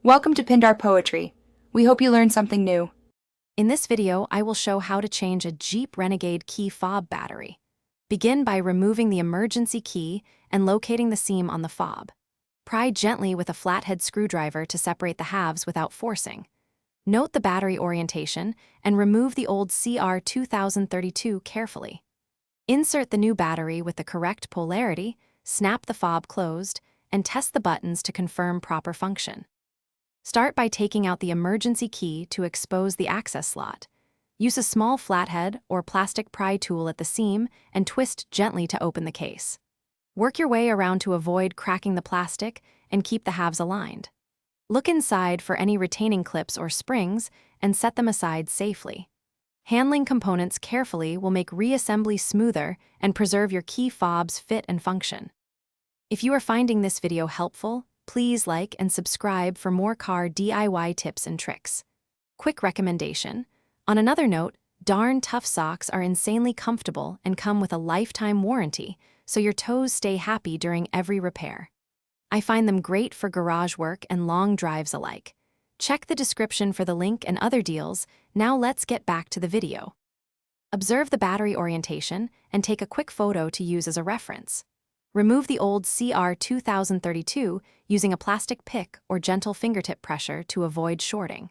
Welcome to Pindar Poetry. We hope you learned something new. In this video, I will show how to change a Jeep Renegade key fob battery. Begin by removing the emergency key and locating the seam on the fob. Pry gently with a flathead screwdriver to separate the halves without forcing. Note the battery orientation and remove the old CR2032 carefully. Insert the new battery with the correct polarity, snap the fob closed, and test the buttons to confirm proper function. Start by taking out the emergency key to expose the access slot. Use a small flathead or plastic pry tool at the seam and twist gently to open the case. Work your way around to avoid cracking the plastic and keep the halves aligned. Look inside for any retaining clips or springs and set them aside safely. Handling components carefully will make reassembly smoother and preserve your key fob's fit and function. If you are finding this video helpful, please like and subscribe for more car DIY tips and tricks. Quick recommendation. On another note, Darn Tough socks are insanely comfortable and come with a lifetime warranty, so your toes stay happy during every repair. I find them great for garage work and long drives alike. Check the description for the link and other deals. Now let's get back to the video. Observe the battery orientation and take a quick photo to use as a reference. Remove the old CR2032 using a plastic pick or gentle fingertip pressure to avoid shorting.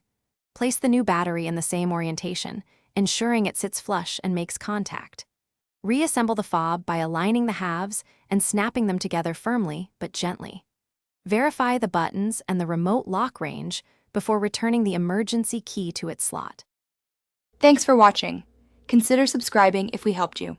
Place the new battery in the same orientation, ensuring it sits flush and makes contact. Reassemble the fob by aligning the halves and snapping them together firmly but gently. Verify the buttons and the remote lock range before returning the emergency key to its slot. Thanks for watching. Consider subscribing if we helped you.